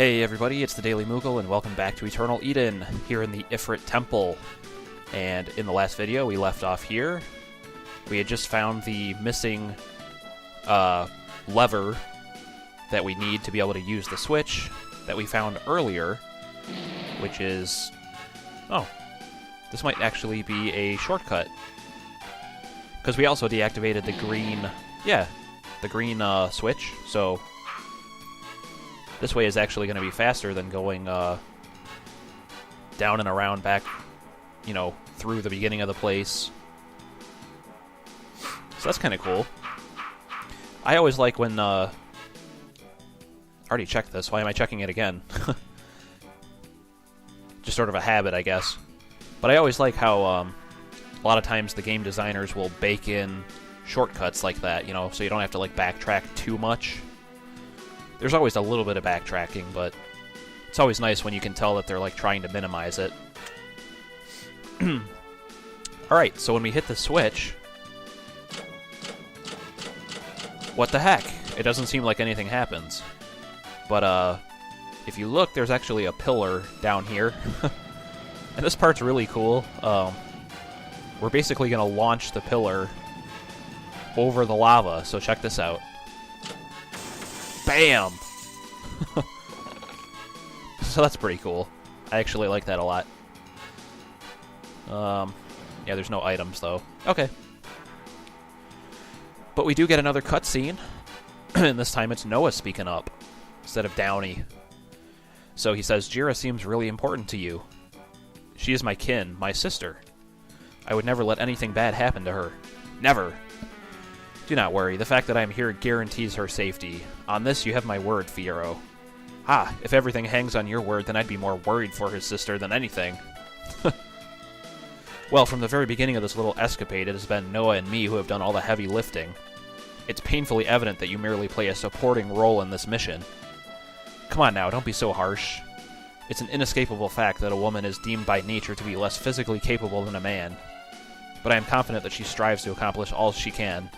Hey everybody, it's the Daily Moogle, and welcome back to Eternal Eden, here in the Ifrit Temple. And in the last video, we left off here. We had just found the missing lever that we need to be able to use the switch that we found earlier, which is... oh, this might actually be a shortcut. Because we also deactivated the green... yeah, the green switch, so... this way is actually going to be faster than going down and around back, you know, through the beginning of the place. So that's kind of cool. I always like when... I already checked this. Why am I checking it again? Just sort of a habit, I guess. But I always like how a lot of times the game designers will bake in shortcuts like that, you know, so you don't have to, like, backtrack too much. There's always a little bit of backtracking, but it's always nice when you can tell that they're, like, trying to minimize it. Alright, so when we hit the switch... what the heck? It doesn't seem like anything happens. But, if you look, there's actually a pillar down here. And this part's really cool. We're basically going to launch the pillar over the lava, so check this out. Bam! So that's pretty cool. I actually like that a lot. Yeah, there's no items, though. Okay. But we do get another cutscene. And this time it's Noah speaking up, instead of Downey. So he says, Jira seems really important to you. She is my kin, my sister. I would never let anything bad happen to her. Never. Do not worry, the fact that I am here guarantees her safety. On this, you have my word, Fiero. Ah, if everything hangs on your word, then I'd be more worried for his sister than anything. Well, from the very beginning of this little escapade, it has been Noah and me who have done all the heavy lifting. It's painfully evident that you merely play a supporting role in this mission. Come on now, don't be so harsh. It's an inescapable fact that a woman is deemed by nature to be less physically capable than a man. But I am confident that she strives to accomplish all she can.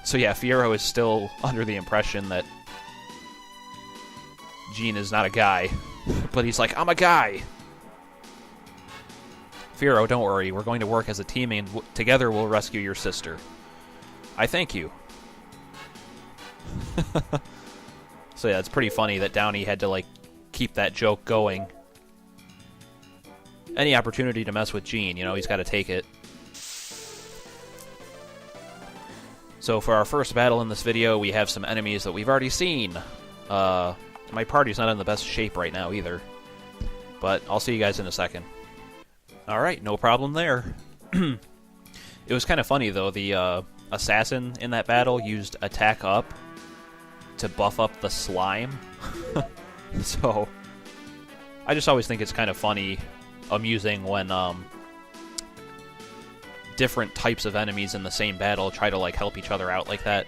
So yeah, Fiero is still under the impression that Gene is not a guy. But he's like, I'm a guy! Fiero, don't worry, we're going to work as a team and together we'll rescue your sister. I thank you. So yeah, it's pretty funny that Downey had to, like, keep that joke going. Any opportunity to mess with Gene, you know, he's got to take it. So for our first battle in this video, we have some enemies that we've already seen. My party's not in the best shape right now either. But I'll see you guys in a second. Alright, no problem there. It was kind of funny though, the assassin in that battle used attack up to buff up the slime. So, I just always think it's kind of funny, amusing when different types of enemies in the same battle try to, like, help each other out like that.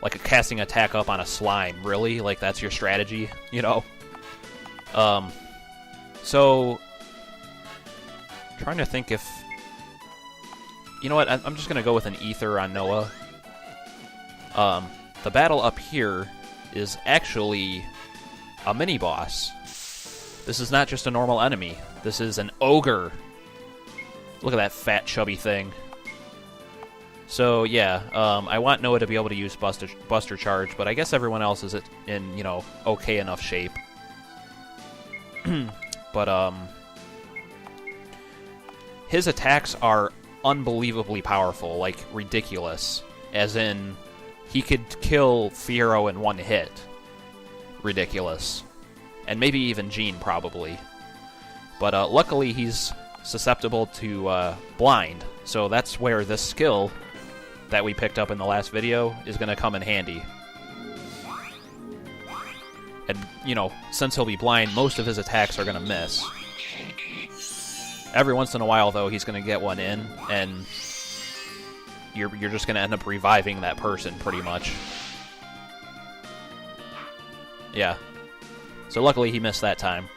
Like a casting attack up on a slime, really? Like, that's your strategy, you know? So, trying to think if... you know what, I'm just gonna go with an ether on Noah. The battle up here is actually a mini-boss. This is not just a normal enemy. This is an ogre. Look at that fat, chubby thing. So, yeah, I want Noah to be able to use Buster Charge, but I guess everyone else is in, you know, okay enough shape. But, his attacks are unbelievably powerful, like, ridiculous. As in, he could kill Fiero in one hit. Ridiculous. And maybe even Gene, probably. But, luckily, he's susceptible to blind, so that's where this skill that we picked up in the last video is going to come in handy. And, you know, since he'll be blind, most of his attacks are going to miss. Every once in a while, though, he's going to get one in, and you're just going to end up reviving that person, pretty much. Yeah. So luckily he missed that time.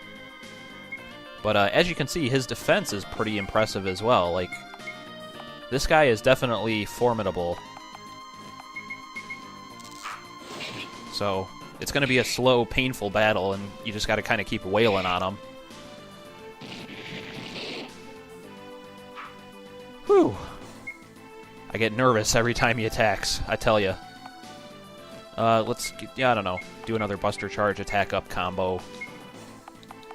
But as you can see, his defense is pretty impressive as well. Like, this guy is definitely formidable. So it's going to be a slow, painful battle, and you just got to kind of keep wailing on him. Whew. I get nervous every time he attacks, I tell you. Let's, yeah, I don't know, do another Buster Charge attack up combo.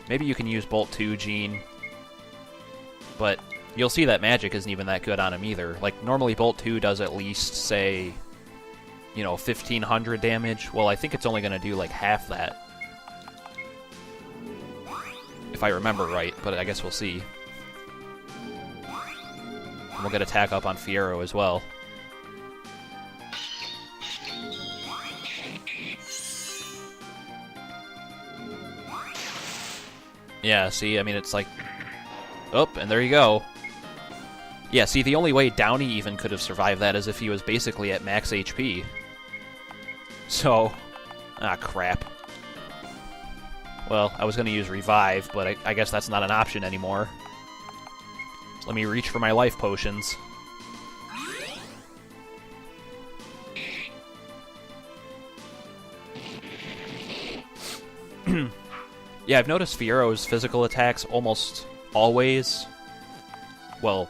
Maybe you can use Bolt 2, Gene. But you'll see that magic isn't even that good on him either. Like, normally Bolt 2 does at least, say, you know, 1,500 damage. Well, I think it's only going to do, like, half that. If I remember right, but I guess we'll see. And we'll get attack up on Fiero as well. Yeah, see, I mean, it's like... Oh, and there you go. Yeah, see, the only way Downey even could have survived that is if he was basically at max HP. So... Ah, crap. Well, I was going to use Revive, but I guess that's not an option anymore. Let me reach for my life potions. Yeah, I've noticed Fiero's physical attacks almost always... Well,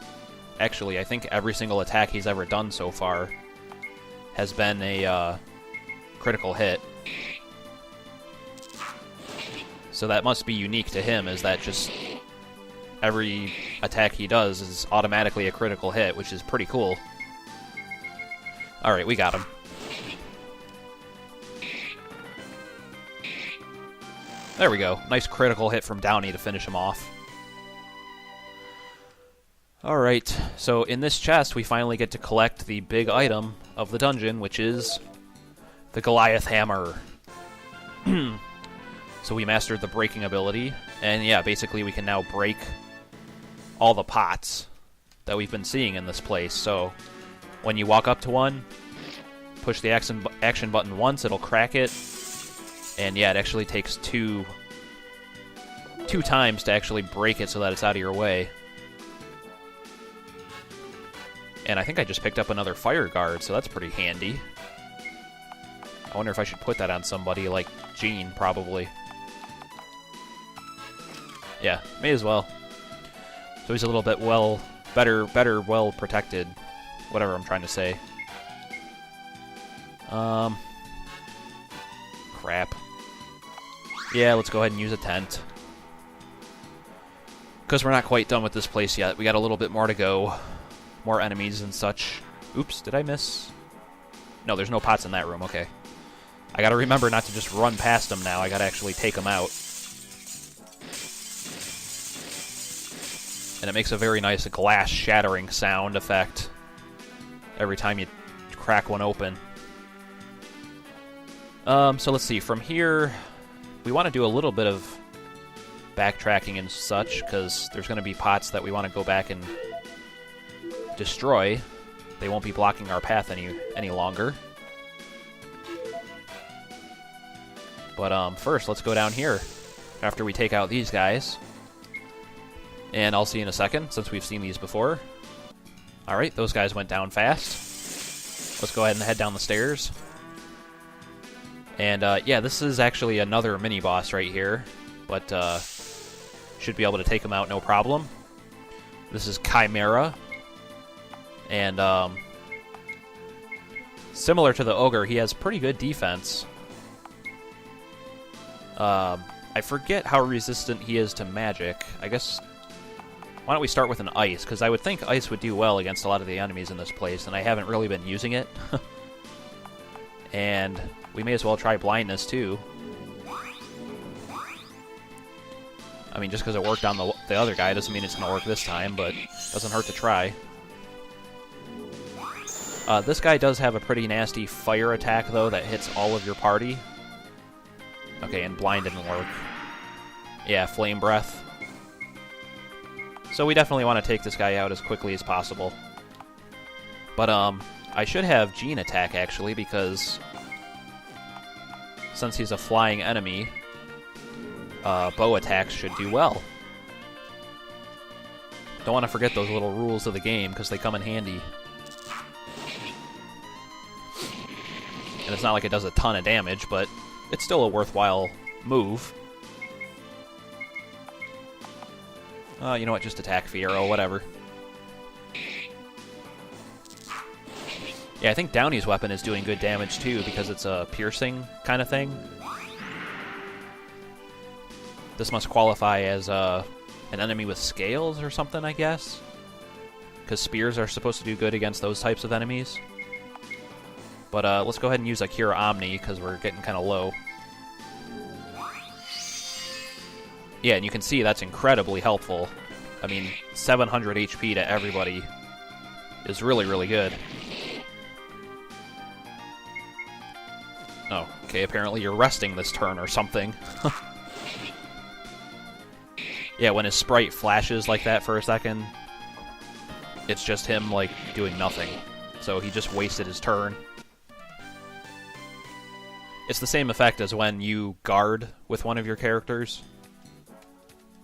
actually, I think every single attack he's ever done so far has been a critical hit. So that must be unique to him, is that just every attack he does is automatically a critical hit, which is pretty cool. Alright, we got him. There we go. Nice critical hit from Downey to finish him off. Alright, so in this chest we finally get to collect the big item of the dungeon, which is the Goliath hammer. So we mastered the breaking ability, and yeah, basically we can now break all the pots that we've been seeing in this place. So when you walk up to one, push the action button once, it'll crack it. And yeah, it actually takes two times to actually break it so that it's out of your way. And I think I just picked up another fire guard, so that's pretty handy. I wonder if I should put that on somebody like Gene, probably. Yeah, may as well. So he's a little bit better well protected. Whatever I'm trying to say. Crap. Yeah, let's go ahead and use a tent. Because we're not quite done with this place yet. We got a little bit more to go. More enemies and such. Oops, did I miss? No, there's no pots in that room, okay. I gotta remember not to just run past them now. I gotta actually take them out. And it makes a very nice glass shattering sound effect every time you crack one open. So let's see. From here, we want to do a little bit of backtracking and such, because there's going to be pots that we want to go back and destroy. They won't be blocking our path any longer. But first, let's go down here after we take out these guys. And I'll see you in a second, since we've seen these before. Alright, those guys went down fast. Let's go ahead and head down the stairs. And yeah, this is actually another mini-boss right here. But should be able to take him out no problem. This is Chimera. And similar to the ogre, he has pretty good defense. I forget how resistant he is to magic. I guess... Why don't we start with an ice? Because I would think ice would do well against a lot of the enemies in this place, and I haven't really been using it. And we may as well try blindness, too. I mean, just because it worked on the other guy doesn't mean it's going to work this time, but it doesn't hurt to try. This guy does have a pretty nasty fire attack, though, that hits all of your party. Okay, and blind didn't work. Yeah, flame breath. So we definitely want to take this guy out as quickly as possible. But, I should have Gene attack, actually, because since he's a flying enemy, bow attacks should do well. Don't want to forget those little rules of the game, because they come in handy. And And it's not like it does a ton of damage, but it's still a worthwhile move. You know what? Just attack Fiero, whatever. Yeah, I think Downey's weapon is doing good damage too, because it's a piercing kind of thing. This must qualify as an enemy with scales or something, I guess. Because spears are supposed to do good against those types of enemies. But let's go ahead and use a Cure Omni, because we're getting kind of low. Yeah, and you can see that's incredibly helpful. I mean, 700 HP to everybody is really, really good. Oh, okay, apparently you're resting this turn or something. Yeah, when his sprite flashes like that for a second, it's just him, like, doing nothing. So he just wasted his turn. It's the same effect as when you guard with one of your characters.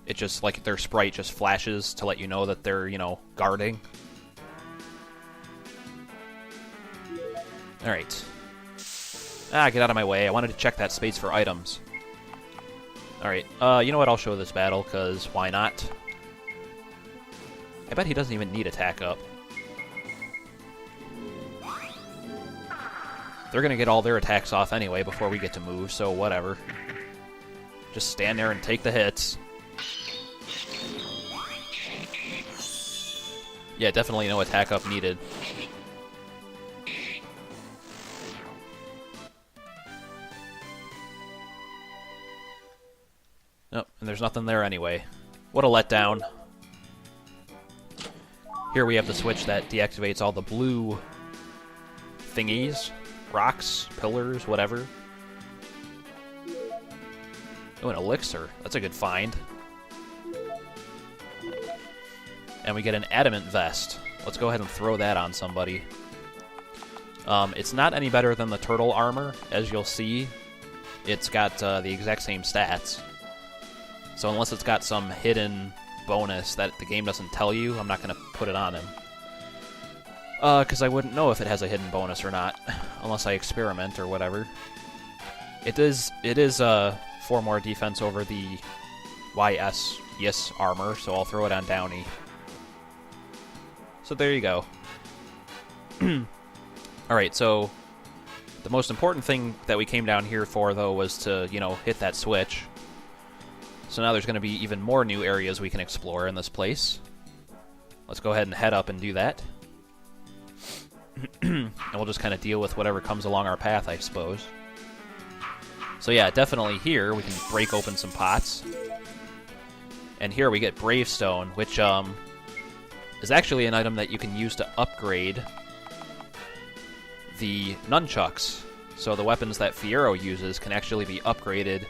It just, like, their sprite just flashes to let you know that they're, you know, guarding. Alright. Ah, get out of my way. I wanted to check that space for items. Alright, you know what? I'll show this battle, because why not? I bet he doesn't even need attack up. They're gonna get all their attacks off anyway before we get to move, so whatever. Just stand there and take the hits. Yeah, definitely no attack up needed. Nope, and there's nothing there anyway. What a letdown. Here we have the switch that deactivates all the blue thingies. Rocks, pillars, whatever. Oh, an elixir. That's a good find. And we get an adamant vest. Let's go ahead and throw that on somebody. It's not any better than the turtle armor, as you'll see. It's got the exact same stats. So unless it's got some hidden bonus that the game doesn't tell you, I'm not going to put it on him. Because I wouldn't know if it has a hidden bonus or not, unless I experiment or whatever. It is 4 more defense over the YS armor, so I'll throw it on Downey. So there you go. Alright, so the most important thing that we came down here for, though, was to, you know, hit that switch. So now there's going to be even more new areas we can explore in this place. Let's go ahead and head up and do that. And we'll just kind of deal with whatever comes along our path, I suppose. So yeah, definitely here we can break open some pots. And here we get Bravestone, which is actually an item that you can use to upgrade the nunchucks. So the weapons that Fiero uses can actually be upgraded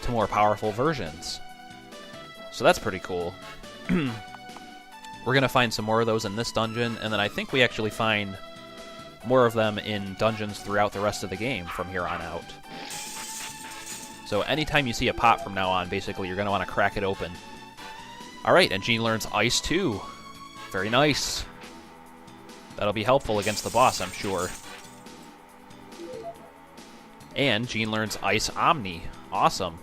to more powerful versions. So that's pretty cool. We're going to find some more of those in this dungeon, and then I think we actually find more of them in dungeons throughout the rest of the game from here on out. So anytime you see a pot from now on, basically you're going to want to crack it open. Alright, and Jean learns Ice too. Very nice. That'll be helpful against the boss, I'm sure. And Jean learns Ice Omni. Awesome.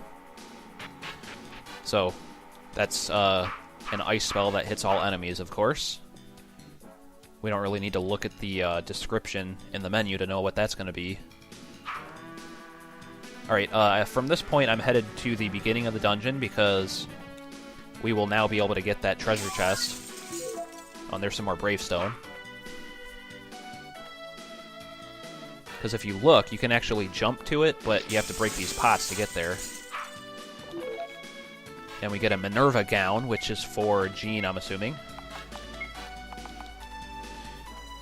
So, that's an ice spell that hits all enemies, of course. We don't really need to look at the description in the menu to know what that's going to be. Alright, from this point I'm headed to the beginning of the dungeon because we will now be able to get that treasure chest. Oh, and there's some more Bravestone. Because if you look, you can actually jump to it, but you have to break these pots to get there. And we get a Minerva gown, which is for Jean, I'm assuming.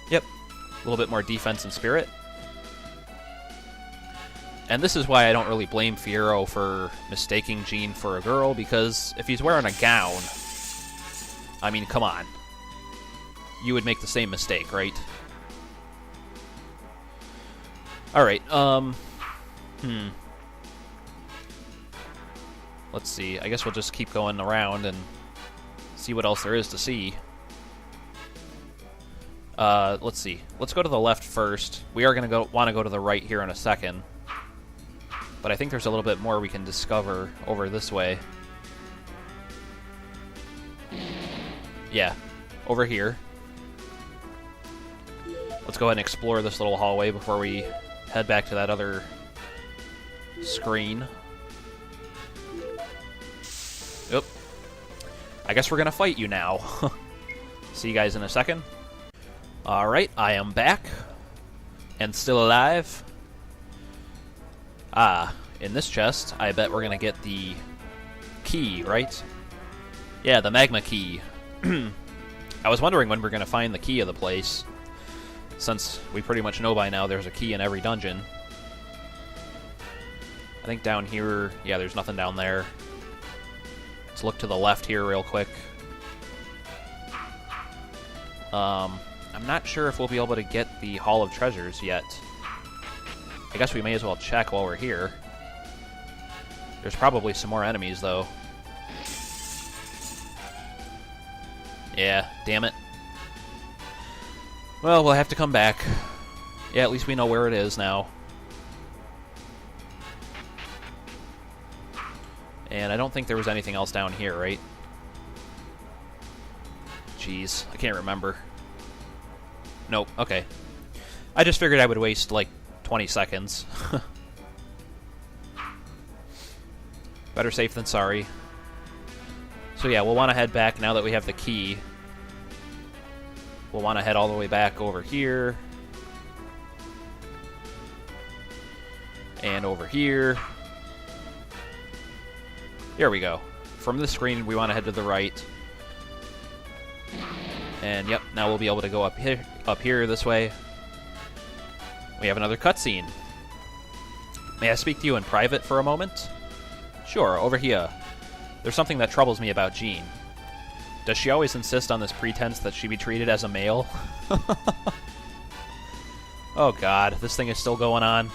Yep, a little bit more defense and spirit. And this is why I don't really blame Fiero for mistaking Jean for a girl, because if he's wearing a gown, I mean, come on. You would make the same mistake, right? Alright, let's see. I guess we'll just keep going around and see what else there is to see. Let's see. Let's go to the left first. We are going to want to go to the right here in a second. But I think there's a little bit more we can discover over this way. Yeah, over here. Let's go ahead and explore this little hallway before we head back to that other screen. Oop. I guess we're gonna fight you now. See you guys in a second. Alright, I am back. And still alive. In this chest, I bet we're gonna get the key, right? Yeah, the magma key. I was wondering when we're gonna find the key of the place, since we pretty much know by now there's a key in every dungeon. I think down here, yeah, there's nothing down there. Let's look to the left here real quick. I'm not sure if we'll be able to get the Hall of Treasures yet. I guess we may as well check while we're here. There's probably some more enemies, though. Yeah, damn it. Well, we'll have to come back. Yeah, at least we know where it is now. And I don't think there was anything else down here, right? Jeez, I can't remember. Nope, okay. I just figured I would waste, like, 20 seconds. Better safe than sorry. So yeah, we'll want to head back now that we have the key. We'll want to head all the way back over here. And over here. Here we go. From this screen, we want to head to the right. And yep, now we'll be able to go up here this way. We have another cutscene. May I speak to you in private for a moment? Sure, over here. There's something that troubles me about Jean. Does she always insist on this pretense that she be treated as a male? Oh god, this thing is still going on.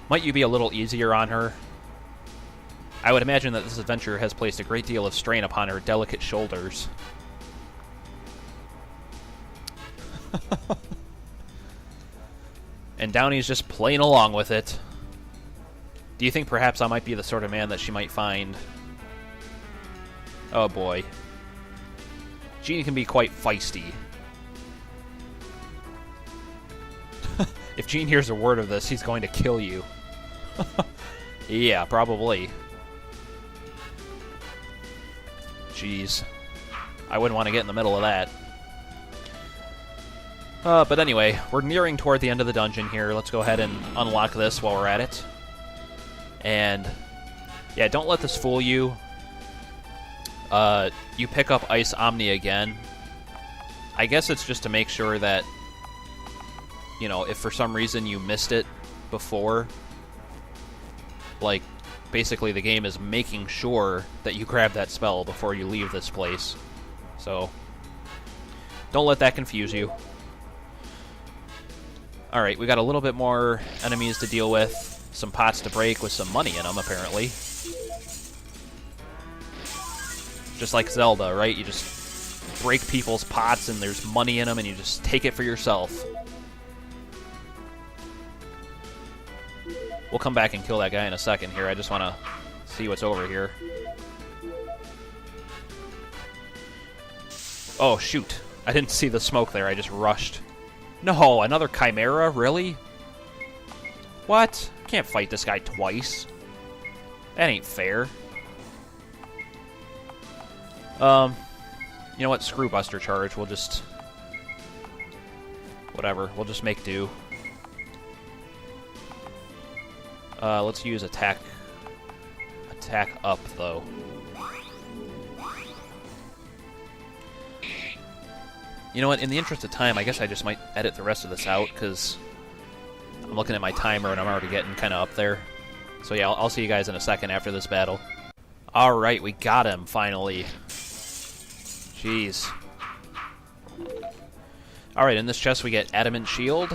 Might you be a little easier on her? I would imagine that this adventure has placed a great deal of strain upon her delicate shoulders. And Downey's just playing along with it. Do you think perhaps I might be the sort of man that she might find? Oh boy. Jean can be quite feisty. If Jean hears a word of this, he's going to kill you. Yeah, probably. Jeez. I wouldn't want to get in the middle of that. But anyway, we're nearing toward the end of the dungeon here. Let's go ahead and unlock this while we're at it. And, yeah, don't let this fool you. You pick up Ice Omni again. I guess it's just to make sure that, you know, if for some reason you missed it before, like, basically the game is making sure that you grab that spell before you leave this place. So, don't let that confuse you. Alright, we got a little bit more enemies to deal with. Some pots to break with some money in them, apparently. Just like Zelda, right? You just break people's pots and there's money in them and you just take it for yourself. We'll come back and kill that guy in a second here. I just want to see what's over here. Oh, shoot. I didn't see the smoke there. I just rushed. No, another Chimera? Really? What? Can't fight this guy twice. That ain't fair. You know what? Screw Buster Charge. We'll just... whatever. We'll just make do. Let's use attack up, though. You know what? In the interest of time, I guess I just might edit the rest of this out, because I'm looking at my timer and I'm already getting kind of up there. So yeah, I'll see you guys in a second after this battle. Alright, we got him, finally. Jeez. Alright, in this chest we get Adamant Shield,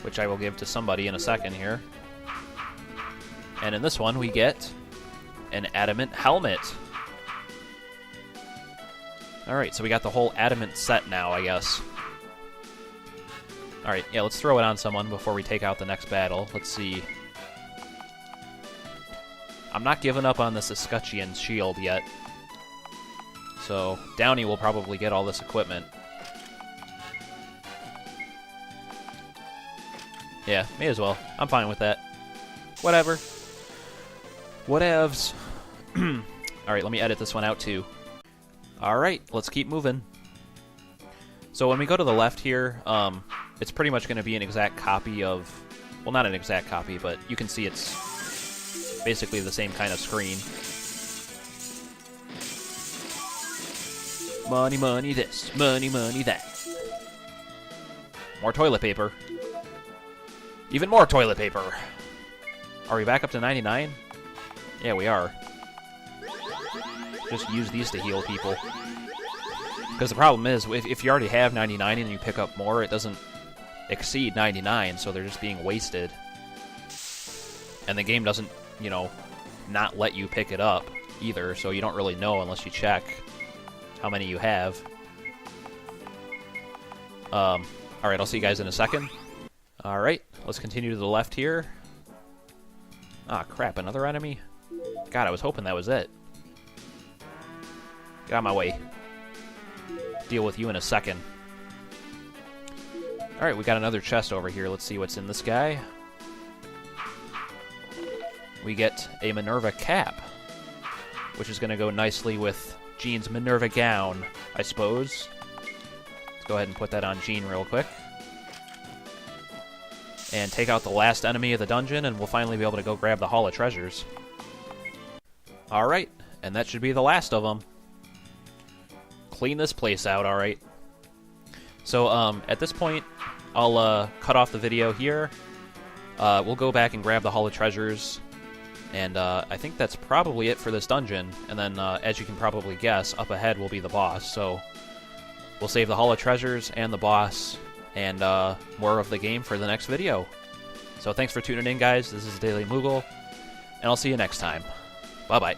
which I will give to somebody in a second here. And in this one we get an Adamant Helmet. Alright, so we got the whole adamant set now, I guess. Alright, yeah, let's throw it on someone before we take out the next battle. Let's see. I'm not giving up on this escutcheon shield yet. So, Downey will probably get all this equipment. Yeah, may as well. I'm fine with that. Whatever. Whatevs. Alright, let me edit this one out too. Alright, let's keep moving. So when we go to the left here, it's pretty much going to be an exact copy of... Well, not an exact copy, but you can see it's basically the same kind of screen. Money, money this, money, money that. More toilet paper. Even more toilet paper. Are we back up to 99? Yeah, we are. Just use these to heal people. Because the problem is, if you already have 99 and you pick up more, it doesn't exceed 99, so they're just being wasted. And the game doesn't, you know, not let you pick it up either, so you don't really know unless you check how many you have. Alright, I'll see you guys in a second. Alright, let's continue to the left here. Ah, crap, another enemy? God, I was hoping that was it. Get out of my way. Deal with you in a second. Alright, we got another chest over here. Let's see what's in this guy. We get a Minerva cap, which is going to go nicely with Jean's Minerva gown, I suppose. Let's go ahead and put that on Jean real quick. And take out the last enemy of the dungeon, and we'll finally be able to go grab the Hall of Treasures. Alright, and that should be the last of them. Clean this place out, alright. So, at this point, I'll cut off the video here. We'll go back and grab the Hall of Treasures. And I think that's probably it for this dungeon. And then, as you can probably guess, up ahead will be the boss. So, we'll save the Hall of Treasures and the boss and more of the game for the next video. So thanks for tuning in, guys. This is Daily Moogle, and I'll see you next time. Bye-bye.